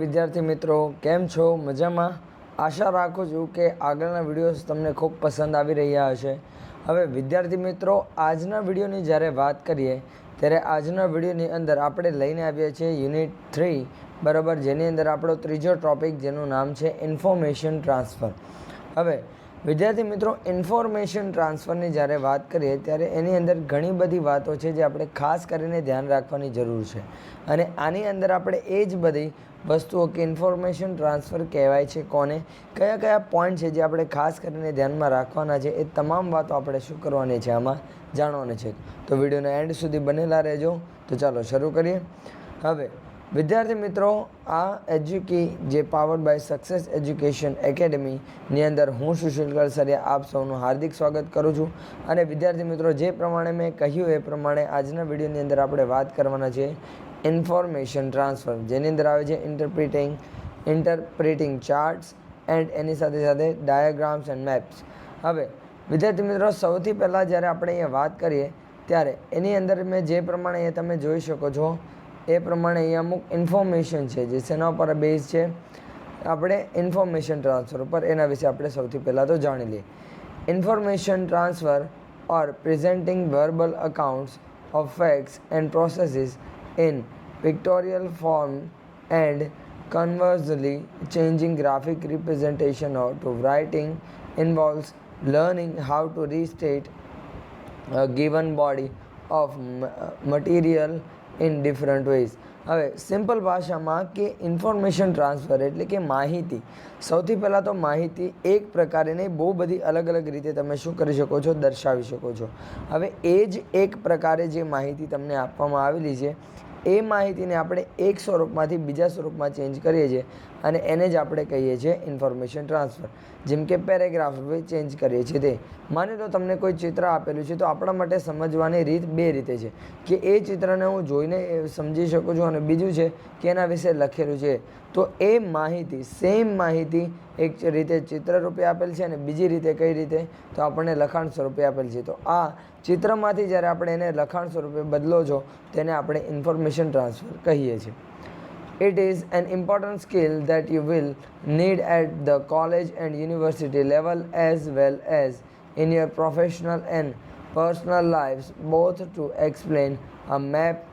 વિદ્યાર્થી મિત્રો કેમ છો? મજામાં? આશા રાખું છું કે આગળના વિડીયોઝ તમને ખૂબ પસંદ આવી રહ્યા હશે. હવે વિદ્યાર્થી મિત્રો, આજના વિડીયોની જ્યારે વાત કરીએ ત્યારે આજના વિડીયોની અંદર આપણે લઈને આવ્યા છીએ યુનિટ 3 બરાબર, જેની અંદર આપણો ત્રીજો ટોપિક જેનું નામ છે ઇન્ફોર્મેશન ટ્રાન્સફર. હવે વિદ્યાર્થી મિત્રો, ઇન્ફોર્મેશન ટ્રાન્સફરની જ્યારે વાત કરીએ ત્યારે એની અંદર ઘણી બધી વાતો છે જે આપણે ખાસ કરીને ધ્યાન રાખવાની જરૂર છે. અને આની અંદર આપણે એ જ બધી વસ્તુઓ કે ઇન્ફોર્મેશન ટ્રાન્સફર કહેવાય છે કોને, કયા કયા પોઈન્ટ છે જે આપણે ખાસ કરીને ધ્યાનમાં રાખવાના છે, એ તમામ વાતો આપણે શું કરવાની છે, આમાં જાણવાની છે. તો વિડીયોના એન્ડ સુધી બનેલા રહેજો. તો ચાલો શરૂ કરીએ. હવે વિદ્યાર્થી મિત્રો, આ એજ્યુકી જે પાવર્ડ બાય સક્સેસ એજ્યુકેશન એકેડમીની અંદર હું સુશીલ કલસરિયા આપ સૌનું હાર્દિક સ્વાગત કરું છું. અને વિદ્યાર્થી મિત્રો, જે પ્રમાણે મેં કહ્યું એ પ્રમાણે આજના વિડીયોની અંદર આપણે વાત કરવાના છે ઇન્ફોર્મેશન ટ્રાન્સફર, જેની અંદર આવે છે ઇન્ટરપ્રિટિંગ ચાર્ટ્સ એન્ડ એની સાથે સાથે ડાયાગ્રામ્સ એન્ડ મેપ્સ. હવે વિદ્યાર્થી મિત્રો, સૌથી પહેલાં જ્યારે આપણે અહીંયા વાત કરીએ ત્યારે એની અંદર મેં જે પ્રમાણે અહીંયા તમે જોઈ શકો છો એ પ્રમાણે અહીંયા અમુક ઇન્ફોર્મેશન છે જે શેના ઉપર બેઝ છે, આપણે ઇન્ફોર્મેશન ટ્રાન્સફર ઉપર. એના વિશે આપણે સૌથી પહેલાં તો જાણી લઈએ. Information transfer or presenting verbal accounts of facts and processes in pictorial form and conversely changing graphic representation or to writing involves learning how to restate a given body of material in different ways. હવે simple ભાષામાં કે information transfer એટલે કે માહિતી, સૌથી પહેલાં તો માહિતી એક પ્રકારે નહીં, બહુ બધી અલગ અલગ રીતે તમે શું કરી શકો છો, દર્શાવી શકો છો. હવે એ જ એક પ્રકારે જે માહિતી તમને આપવામાં આવેલી છે એ માહિતીને આપણે એક સ્વરૂપમાંથી બીજા સ્વરૂપમાં ચેન્જ કરીએ છીએ અને એને જ આપણે કહીએ છીએ ઇન્ફોર્મેશન ટ્રાન્સફર. જેમ કે પેરેગ્રાફ ચેન્જ કરીએ છીએ તે, માની લો તમને કોઈ ચિત્ર આપેલું છે તો આપણા માટે સમજવાની રીત બે રીતે છે કે એ ચિત્રને હું જોઈને સમજી શકું છું અને બીજું છે કે એના વિશે લખેલું છે. તો એ માહિતી, સેમ માહિતી એક રીતે ચિત્ર રૂપે આપેલ છે અને બીજી રીતે કઈ રીતે, તો આપણને લખાણ સ્વરૂપે આપેલ છે. તો આ ચિત્રમાંથી જ્યારે આપણે એને લખાણ સ્વરૂપે બદલો છો તેને આપણે ઇન્ફોર્મેશન ટ્રાન્સફર કહીએ છીએ. It is an important skill that you will need at the college and university level as well as in your professional and personal lives, both to explain a map,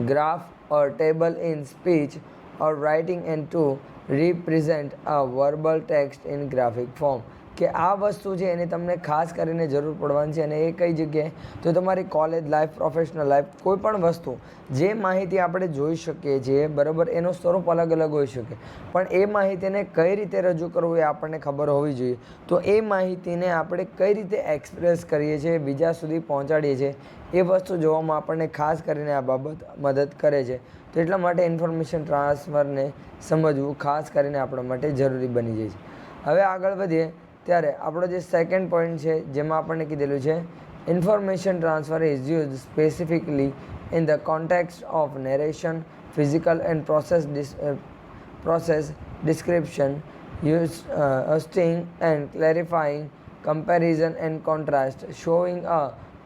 graph or table in speech or writing and to represent a verbal text in graphic form. કે આ વસ્તુ છે એની તમને ખાસ કરીને જરૂર પડવાની છે. અને એ કઈ જગ્યાએ, તો તમારી કોલેજ લાઈફ, પ્રોફેશનલ લાઈફ, કોઈ પણ વસ્તુ જે માહિતી આપણે જોઈ શકીએ છીએ બરાબર, એનું સ્વરૂપ અલગ અલગ હોઈ શકે, પણ એ માહિતીને કઈ રીતે રજૂ કરવું એ આપણને ખબર હોવી જોઈએ. તો એ માહિતીને આપણે કઈ રીતે એક્સપ્રેસ કરીએ છીએ, બીજા સુધી પહોંચાડીએ છીએ, એ વસ્તુ જોવામાં આપણને ખાસ કરીને આ બાબત મદદ કરે છે. તો એટલા માટે ઇન્ફોર્મેશન ટ્રાન્સફરને સમજવું ખાસ કરીને આપણા માટે જરૂરી બની જાય છે. હવે આગળ વધીએ ત્યારે આપણો જે સેકન્ડ પોઈન્ટ છે જેમાં આપણને કીધેલું છે information transfer is use specifically in the context of narration, physical and process description, hosting and clarifying, comparison and contrast, showing a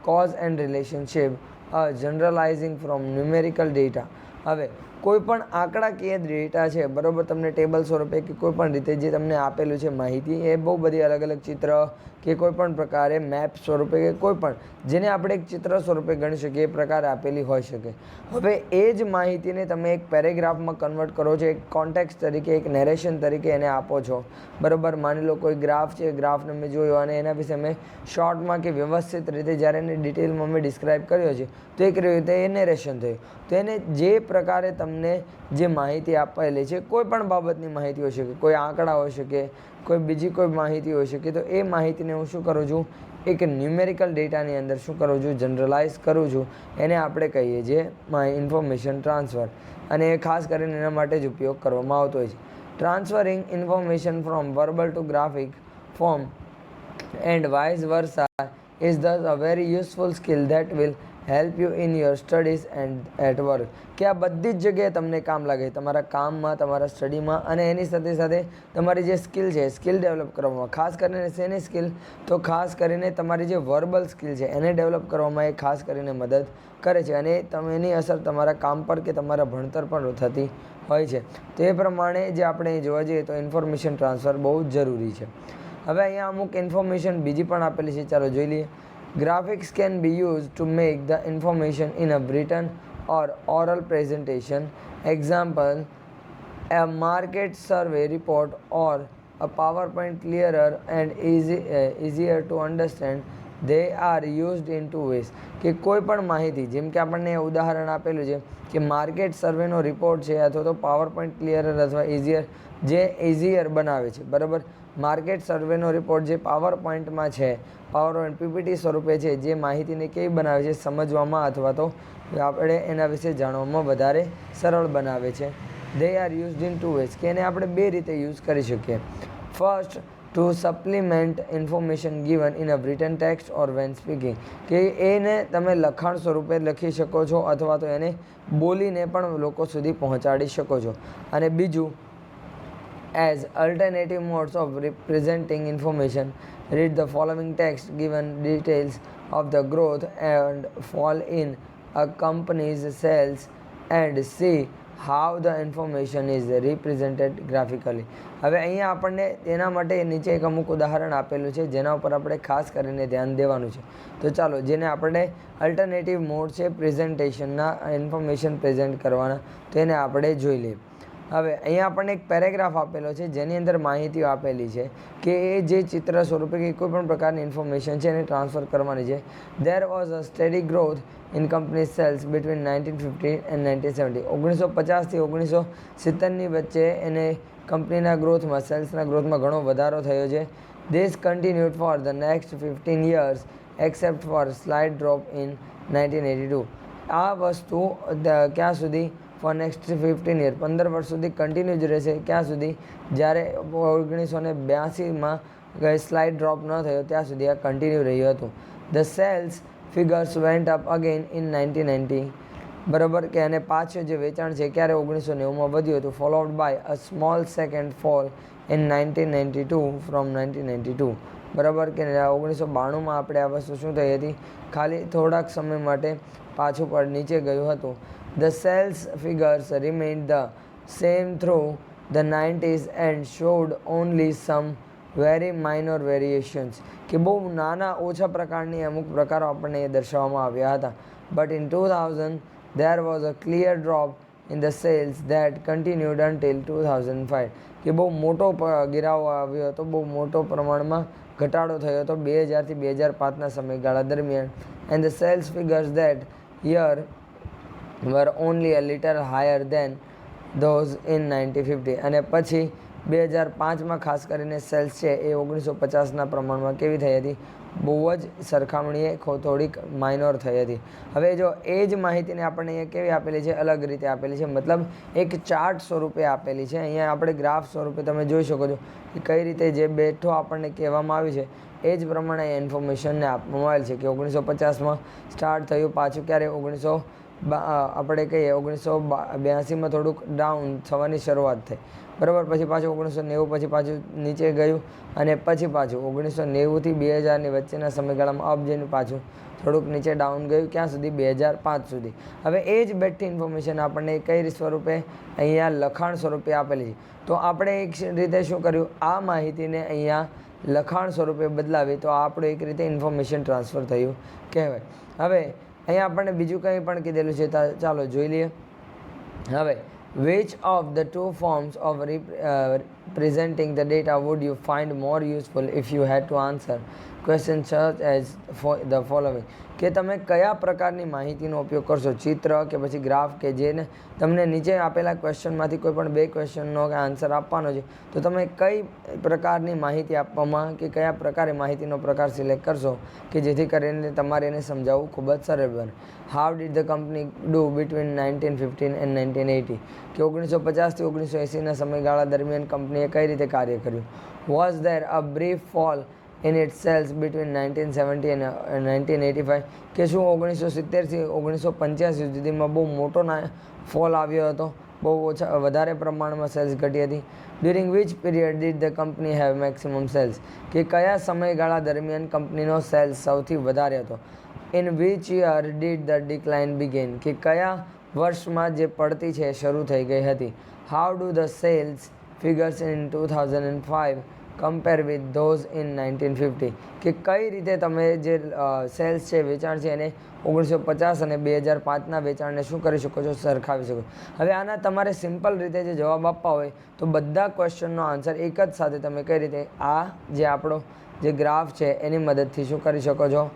cause and relationship, generalizing from numerical data. હવે કોઈ પણ આંકડાકીય data છે બરાબર, તમને ટેબલ સ્વરૂપે કે કોઈ પણ રીતે જે તમને આપેલું છે માહિતી, એ બહુ બધી અલગ અલગ ચિત્ર કે કોઈ પણ પ્રકારે મેપ સ્વરૂપે કે કોઈ પણ જેને આપણે એક ચિત્ર સ્વરૂપે ગણી શકીએ એ પ્રકારે આપેલી હોઈ શકે. હવે એ જ માહિતીને તમે એક પેરેગ્રાફમાં કન્વર્ટ કરો છો, એક કોન્ટેક્સ્ટ તરીકે, એક નેરેશન તરીકે એને આપો છો બરાબર. માની લો કોઈ ગ્રાફ છે, ગ્રાફને મેં જોયો અને એના વિશે મેં શોર્ટમાં કે વ્યવસ્થિત રીતે જ્યારે એને ડિટેલમાં મેં ડિસ્ક્રાઇબ કર્યો છે તો એક રીતે એ નેરેશન થયું. તો એને જે પ્રકારે તમને જે માહિતી આપેલી છે, કોઈ પણ બાબતની માહિતી હોઈ શકે, કોઈ આંકડા હોઈ શકે, કોઈ બીજી કોઈ માહિતી હોઈ શકે, તો એ માહિતીને હું શું કરું છું, એક ન્યુમેરિકલ ડેટાની અંદર શું કરું છું, જનરલાઇઝ કરું છું. એને આપણે કહીએ છીએ ઇન્ફોર્મેશન ટ્રાન્સફર, અને એ ખાસ કરીને એના માટે જ ઉપયોગ કરવામાં આવતો હોય છે. Transferring information from verbal to graphic form and vice versa is thus a very useful skill that will help you in your studies and at work, કે આ બધી જ જગ્યાએ તમને કામ લાગે, તમારા કામમાં, તમારા સ્ટડીમાં, અને એની સાથે સાથે તમારી જે સ્કિલ છે સ્કિલ ડેવલપ કરવામાં. ખાસ કરીને શેની સ્કિલ? તો ખાસ કરીને તમારી જે વર્બલ સ્કિલ છે એને ડેવલપ કરવામાં એ ખાસ કરીને મદદ કરે છે, અને એની અસર તમારા કામ પર કે તમારા ભણતર પર થતી હોય છે. તો એ પ્રમાણે જે આપણે જોવા જઈએ તો ઇન્ફોર્મેશન ટ્રાન્સફર બહુ જ જરૂરી છે. હવે અહીંયા અમુક ઇન્ફોર્મેશન બીજી પણ આપેલી છે, ચાલો જોઈ લઈએ. Graphics can be used to make the information in a written or oral presentation. Example, a market survey report or a PowerPoint clearer and easier to understand. They are used in two ways. કે કોઈ પણ માહિતી, જેમ કે આપણને ઉદાહરણ આપેલું છે કે માર્કેટ સર્વેનો રિપોર્ટ છે અથવા તો પાવરપોઈન્ટ ક્લિયરર અથવા ઇઝીયર બનાવે છે, બરાબર. માર્કેટ સર્વેનો રિપોર્ટ જે પાવરપોઈન્ટમાં છે, પાવરપોઈન્ટ પીપીટી સ્વરૂપે છે, જે માહિતીને કેવી બનાવે છે, સમજવામાં અથવા તો આપણે એના વિશે જાણવામાં વધારે સરળ બનાવે છે. They are used in two ways, કે એને આપણે બે રીતે યુઝ કરી શકીએ. First, to supplement information given in a written text or when speaking, કે એને તમે લખાણ સ્વરૂપે લખી શકો છો અથવા તો એને બોલીને પણ લોકો સુધી પહોંચાડી શકો છો. અને બીજું, as alternative modes of representing information, read the following text given details of the growth and fall in a company's sales and see how the information is represented graphically. હવે અહીંયા આપણને તેના માટે નીચે એક અમુક ઉદાહરણ આપેલું છે જેના ઉપર આપણે ખાસ કરીને ધ્યાન દેવાનું છે. તો ચાલો, જેને આપણે અલ્ટરનેટિવ મોડ છે પ્રેઝન્ટેશનના, ઇન્ફોર્મેશન પ્રેઝન્ટ કરવાના, તો એને આપણે જોઈ લઈએ. હવે અહીંયા આપણને એક પેરેગ્રાફ આપેલો છે જેની અંદર માહિતીઓ આપેલી છે કે એ જે ચિત્ર સ્વરૂપે કે કોઈ પણ પ્રકારની ઇન્ફોર્મેશન છે એને ટ્રાન્સફર કરવાની છે. There was a steady growth in company sales between 1950 and 1970. 1950થી 1970ની વચ્ચે એને કંપનીના ગ્રોથમાં, સેલ્સના ગ્રોથમાં ઘણો વધારો થયો છે. This continued for the next 15 years except for slight drop in 1982. આ વસ્તુ ક્યાં સુધી? ફોર નેક્સ્ટ 15 years, 15 વર્ષ સુધી કન્ટિન્યુ જ રહેશે. ક્યાં સુધી? જ્યારે 1982માં સ્લાઇડ ડ્રોપ ન થયો ત્યાં સુધી આ કન્ટિન્યુ રહ્યું હતું. The sales figures went up again in 1990, બરાબર, કે અને પાછું જે વેચાણ છે ક્યારે 1990માં વધ્યું હતું. Followed by a small second fall in 1992 from 1992, બરાબર, કે 1992માં આપણે આ વસ્તુ શું થઈ હતી, ખાલી થોડાક સમય માટે પાછું પર નીચે ગયું હતું. The sales figures remained the same through the 90s and showed only some very minor variations, કે બહુ નાના ઓછા પ્રકારની અમુક પ્રકારો આપણને એ દર્શાવવામાં આવ્યા હતા. But in 2000 there was a clear drop in the sales that continued until 2005, કે બહુ મોટો ગિરાવો આવ્યો હતો, બહુ મોટો પ્રમાણમાં ઘટાડો થયો હતો 2000થી 2005ના સમયગાળા દરમિયાન. And the sales figures that year were only a little higher than those in 1950. અને પછી 2005માં ખાસ કરીને સેલ્સ છે એ 1950ના પ્રમાણમાં કેવી થઈ હતી? બહુ જ સરખામણીએ થોડીક માઇનોર થઈ હતી. હવે જો એ જ માહિતીને આપણને અહીંયા કેવી આપેલી છે? અલગ રીતે આપેલી છે, મતલબ એક ચાર્ટ સ્વરૂપે આપેલી છે. અહીંયા આપણે ગ્રાફ સ્વરૂપે તમે જોઈ શકો છો કે કઈ રીતે જે બેઠો આપણને કહેવામાં આવ્યું છે એ જ પ્રમાણે ઇન્ફોર્મેશનને આપવામાં આવેલ છે કે 1950માં સ્ટાર્ટ થયું, પાછું ક્યારે આપણે કહીએ 1982માં થોડુંક ડાઉન થવાની શરૂઆત થઈ, બરાબર. પછી પાછું 1990 પછી પાછું નીચે ગયું અને પછી પાછું 1990થી 2000ની વચ્ચેના સમયગાળામાં અપ જઈને પાછું થોડુંક નીચે ડાઉન ગયું. ક્યાં સુધી? 2005 સુધી. હવે એ જ બેઠી ઇન્ફોર્મેશન આપણને કઈ સ્વરૂપે અહીંયા લખાણ સ્વરૂપે આપેલી છે. તો આપણે એક રીતે શું કર્યું? આ માહિતીને અહીંયા લખાણ સ્વરૂપે બદલાવી તો આપણું એક રીતે ઇન્ફોર્મેશન ટ્રાન્સફર થયું કહેવાય. હવે અહીંયા આપણને બીજું કંઈ પણ કીધેલું છે, ચાલો જોઈ લઈએ. હવે which of the two forms of presenting the data would you find more useful if you had to answer questions such as the following, કે તમે કયા પ્રકારની માહિતીનો ઉપયોગ કરશો? ચિત્ર કે પછી ગ્રાફ, કે જેને તમને નીચે આપેલા ક્વેશ્ચનમાંથી કોઈ પણ બે ક્વેશ્ચનનો આન્સર આપવાનો છે તો તમે કઈ પ્રકારની માહિતી આપવામાં કે કયા પ્રકારે માહિતીનો પ્રકાર સિલેક્ટ કરશો કે જેથી કરીને તમારે એને સમજાવવું ખૂબ જ સરળ બને. How did the company do between 1915 and 1980, કે 1950થી 1980ના સમયગાળા દરમિયાન કંપનીએ કઈ રીતે કાર્ય કર્યું. Was there a brief fall in its sales between 1970 and 1985 કે શું 1970 થી 1985 સુધીમાં બહુ મોટો ફોલ આવ્યો હતો, બહુ વધારે પ્રમાણમાં સેલ્સ ઘટી હતી. During which period did the company have maximum sales કે કયા સમયગાળા દરમિયાન કંપનીનો સેલ્સ સૌથી વધારે હતો. In which year did the decline begin કે કયા વર્ષમાં જે પડતી છે શરૂ થઈ ગઈ હતી. How do the sales figures in 2005 compare with those in 1950 કે કઈ રીતે તમે જે સેલ્સ છે, વેચાણ છે, એને 1950 અને 2005ના વેચાણને શું કરી શકો છો, સરખાવી શકો. હવે આના તમારે સિમ્પલ રીતે જે જવાબ આપવા હોય તો બધા ક્વેશ્ચનનો આન્સર એક જ સાથે તમે કઈ રીતે આ જે આપણો જે ગ્રાફ છે એની મદદથી શું કરી શકો છો,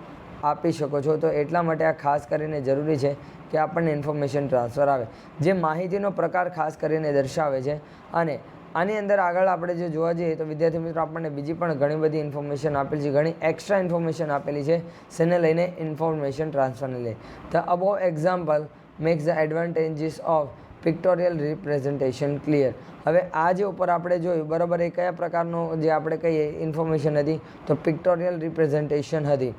આપી શકો છો. તો એટલા માટે આ ખાસ કરીને જરૂરી છે કે આપણને ઇન્ફોર્મેશન ટ્રાન્સફર આવે, જે માહિતીનો પ્રકાર ખાસ કરીને દર્શાવે છે. અને આની અંદર આગળ આપણે જો જોવા જઈએ તો વિદ્યાર્થી મિત્રો આપણને બીજી પણ ઘણી બધી ઇન્ફોર્મેશન આપેલી છે, ઘણી એક્સ્ટ્રા ઇન્ફોર્મેશન આપેલી છે શેને લઈને, ઇન્ફોર્મેશન ટ્રાન્સફરને લઈને. The above example max the advantages of pictorial representation clear. હવે આ જે ઉપર આપણે જોયું બરાબર, એ કયા પ્રકારનો જે આપણે કહીએ ઇન્ફોર્મેશન હતી તો પિક્ટોરિયલ રિપ્રેઝન્ટેશન હતી.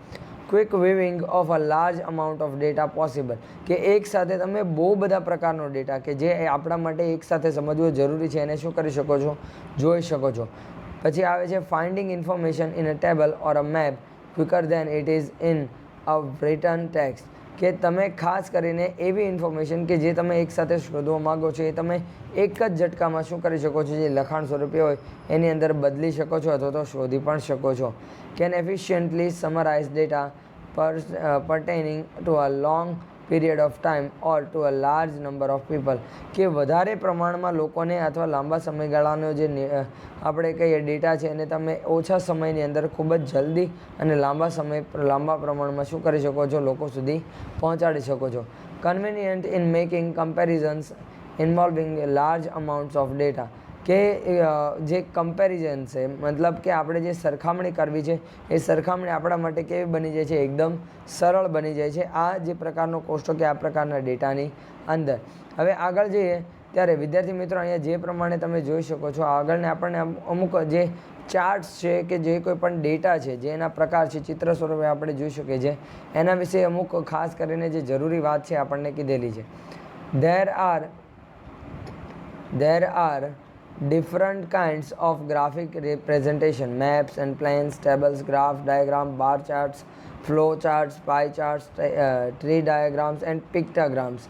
Quick weaving of a large amount of data possible કે એક સાથે તમે બહુ બધા પ્રકારનો ડેટા કે જે આપણા માટે એક સાથે સમજવો જરૂરી છે એને શું કરી શકો છો, જોઈ શકો છો. પછી આવે છે finding information in a table or a map quicker than it is in a written text કે તમે ખાસ કરીને એવી ઇન્ફોર્મેશન કે જે તમે એક સાથે શોધવા માગો છો એ તમે એક જ ઝટકામાં શું કરી શકો છો, જે લખાણ સ્વરૂપે હોય એની અંદર બદલી શકો છો અથવા તો શોધી પણ શકો છો. Can efficiently summarise data pertaining to a long period of time or to a large number of people કે વધારે પ્રમાણમાં લોકોને અથવા લાંબા સમયગાળાનો જે આપણે કહીએ ડેટા છે એને તમે ઓછા સમયની અંદર ખૂબ જ જલ્દી અને લાંબા પ્રમાણમાં શું કરી શકો છો, લોકો સુધી પહોંચાડી શકો છો. Convenient in making comparisons involving large amounts of data કે જે કમ્પેરિઝન છે મતલબ કે આપણે જે સરખામણી કરવી છે એ સરખામણી આપણા માટે કેવી બની જાય છે, એકદમ સરળ બની જાય છે આ જે પ્રકારનો કોષ્ટક કે આ પ્રકારના ડેટાની અંદર. હવે આગળ જઈએ ત્યારે વિદ્યાર્થી મિત્રો અહીંયા જે પ્રમાણે તમે જોઈ શકો છો આગળને આપણને અમુક જે ચાર્ટ્સ છે કે જે કોઈ પણ ડેટા છે જે એના પ્રકાર છે ચિત્ર સ્વરૂપે આપણે જોઈ શકીએ છીએ એના વિશે અમુક ખાસ કરીને જે જરૂરી વાત છે આપણને કીધેલી છે. There are different kinds of graphic representation: maps and planes, tables, graphs, diagram, bar charts, flow charts, pie charts, tree diagrams and pictograms.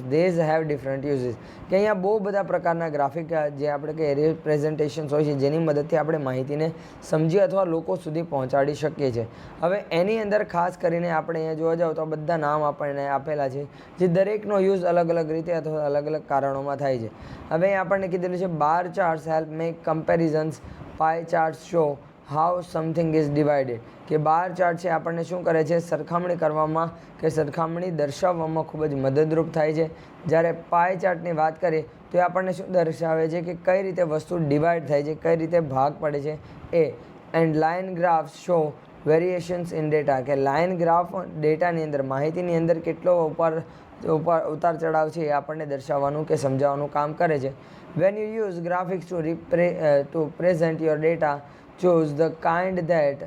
These have different uses કે અહીંયા બહુ બધા પ્રકારના ગ્રાફિક જે આપણે કે રિપ્રેઝન્ટેશન્સ હોય છે જેની મદદથી આપણે માહિતીને સમજી અથવા લોકો સુધી પહોંચાડી શકીએ છીએ. હવે એની અંદર ખાસ કરીને આપણે અહીંયા જોવા જાવ તો બધા નામ આપણને આપેલા છે જે દરેકનો યુઝ અલગ અલગ રીતે અથવા અલગ અલગ કારણોમાં થાય છે. હવે અહીં આપણને કીધેલું છે bar charts help make comparisons, pie charts show how something is divided કે બાર ચાર્ટ છે આપણને શું કરે છે, સરખામણી કરવામાં કે સરખામણી દર્શાવવામાં ખૂબ જ મદદરૂપ થાય છે. જ્યારે પાઈ ચાર્ટની વાત કરીએ તો એ આપણને શું દર્શાવે છે કે કઈ રીતે વસ્તુ ડિવાઈડ થાય છે, કઈ રીતે ભાગ પડે છે એ. And line graphs show variations in data કે લાઇન ગ્રાફ ડેટાની અંદર માહિતીની અંદર કેટલો ઉતાર ચઢાવ છે એ આપણને દર્શાવવાનું કે સમજાવવાનું કામ કરે છે. When you use graphics to present your data, choose the kind that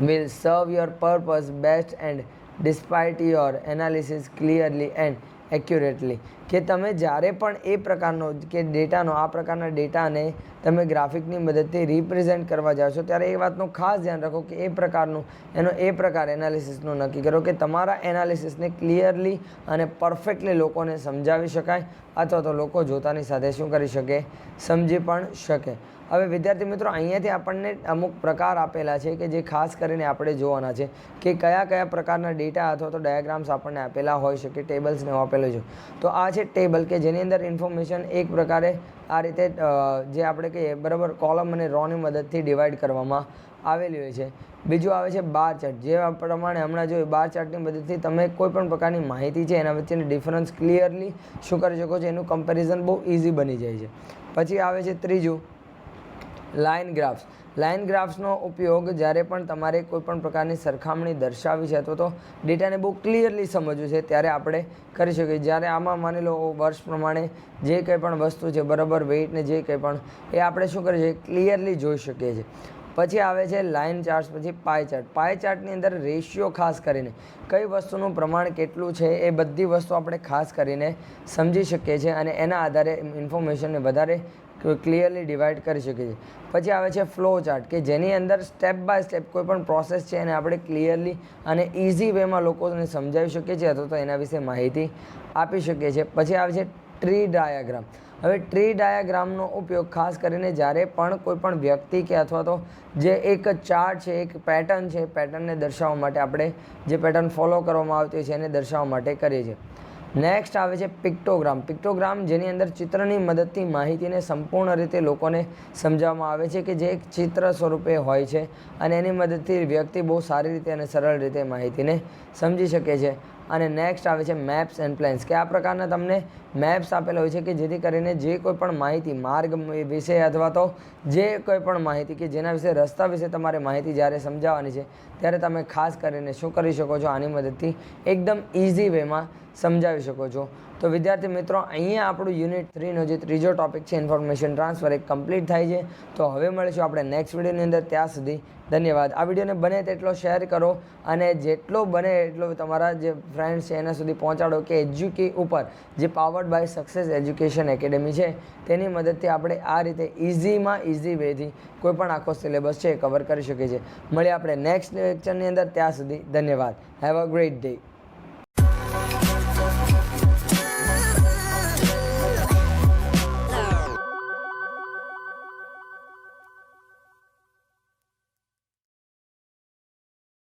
will serve your purpose best and despite your analysis clearly and accurately કે તમે જ્યારે પણ એ પ્રકારનો કે ડેટાનો આ પ્રકારના ડેટાને તમે ગ્રાફિકની મદદથી રિપ્રેઝેન્ટ કરવા જાઓ છો ત્યારે એ વાતનું ખાસ ધ્યાન રાખો કે એ પ્રકારનું એ પ્રકાર એનાલિસિસનું નક્કી કરો કે તમારા એનાલિસિસને ક્લિયરલી અને પરફેક્ટલી લોકોને સમજાવી શકાય અથવા તો લોકો જોતાની સાથે શું કરી શકે, સમજી પણ શકે. હવે વિદ્યાર્થી મિત્રો અહીંયાથી આપણને અમુક પ્રકાર આપેલા છે કે જે ખાસ કરીને આપણે જોવાના છે કે કયા કયા પ્રકારના ડેટા અથવા તો ડાયાગ્રામ્સ આપણને આપેલા હોઈ શકે, ટેબલ્સને આપેલું છે. તો આ છે ટેબલ કે જેની અંદર ઇન્ફોર્મેશન એક પ્રકારે આ રીતે જે આપણે કહીએ બરાબર કોલમ અને રોની મદદથી ડિવાઈડ કરવામાં આવેલી હોય છે. બીજું આવે છે બાર ચાર્ટ, જે પ્રમાણે હમણાં જોયું બાર ચાર્ટની મદદથી તમે કોઈ પણ પ્રકારની માહિતી છે એના વચ્ચેની ડિફરન્સ ક્લિયરલી શું કરી શકો છો, એનું કમ્પેરિઝન બહુ ઇઝી બની જાય છે. પછી આવે છે ત્રીજું લાઇન ગ્રાફ્સ. લાઇન ગ્રાફ્સનો ઉપયોગ જ્યારે પણ તમારે કોઈ પણ પ્રકારની સરખામણી દર્શાવી છે અથવા તો ડેટાને બહુ ક્લિયરલી સમજવું છે ત્યારે આપણે કરી શકીએ. જ્યારે આમાં માની લો વર્ષ પ્રમાણે જે કંઈ પણ વસ્તુ છે બરાબર વેઇટને જે કંઈ પણ એ આપણે શું કરીએ છીએ ક્લિયરલી જોઈ શકીએ છીએ. પછી આવે છે લાઇન ચાર્ટ્સ, પછી પાય ચાર્ટ. પાય ચાર્ટની અંદર રેશિયો ખાસ કરીને કઈ વસ્તુનું પ્રમાણ કેટલું છે એ બધી વસ્તુ આપણે ખાસ કરીને સમજી શકીએ છીએ અને એના આધારે ઇન્ફોર્મેશનને વધારે ક્લિયરલી ડિવાઈડ કરી શકીએ છીએ. પછી આવે છે ફ્લો ચાર્ટ કે જેની અંદર સ્ટેપ બાય સ્ટેપ કોઈ પણ પ્રોસેસ છે એને આપણે ક્લિયરલી અને ઇઝી વેમાં લોકોને સમજાવી શકીએ છીએ અથવા તો એના વિશે માહિતી આપી શકીએ છીએ. પછી આવે છે ટ્રી ડાયાગ્રામ. હવે ટ્રી ડાયાગ્રામનો ઉપયોગ ખાસ કરીને જ્યારે પણ કોઈ પણ વ્યક્તિ કે અથવા તો જે એક ચાર્ટ છે, એક પેટર્ન છે, પેટર્નને દર્શાવવા માટે આપણે જે પેટર્ન ફોલો કરવામાં આવતી હોય છે એને દર્શાવવા માટે કરીએ છીએ. નેક્સ્ટ આવે છે પિક્ટોગ્રામ. પિક્ટોગ્રામ જેની અંદર ચિત્રની મદદથી માહિતીને સંપૂર્ણ રીતે લોકોને સમજાવવામાં આવે છે કે જે એક ચિત્ર સ્વરૂપે હોય છે અને એની મદદથી વ્યક્તિ બહુ સારી રીતે અને સરળ રીતે માહિતીને સમજી શકે છે. અને નેક્સ્ટ આવે છે મેપ્સ એન્ડ પ્લેન્સ કે આ પ્રકારના તમને મેપ્સ આપેલા હોય છે કે જેથી કરીને જે કોઈ પણ માહિતી માર્ગ વિશે અથવા તો જે કોઈ પણ માહિતી કે જેના વિશે રસ્તા વિશે તમારે માહિતી જ્યારે સમજાવવાની છે ત્યારે તમે ખાસ કરીને શું કરી શકો છો, આની મદદથી એકદમ ઇઝી વેમાં સમજાવી શકો છો. તો વિદ્યાર્થી મિત્રો, અહીંયા આપણું યુનિટ 3નો જે ત્રીજો ટોપિક છે ઇન્ફોર્મેશન ટ્રાન્સફર એ કમ્પ્લીટ થાય છે. તો હવે મળીશું આપણે નેક્સ્ટ વિડીયોની અંદર. ત્યાં સુધી ધન્યવાદ. આ વિડીયોને બને તેટલો શેર કરો અને જેટલો બને એટલો તમારા જે ફ્રેન્ડ્સ છે એના સુધી પહોંચાડો કે એજ્યુકી ઉપર જે powered by success education academy છે તેની મદદથી આપણે આ રીતે ઇઝી વેથી કોઈ પણ આખો સિલેબસ છે એ કવર કરી શકીએ છીએ. મળીએ આપણે નેક્સ્ટ લેક્ચરની અંદર. ત્યાં સુધી ધન્યવાદ. Have a great day.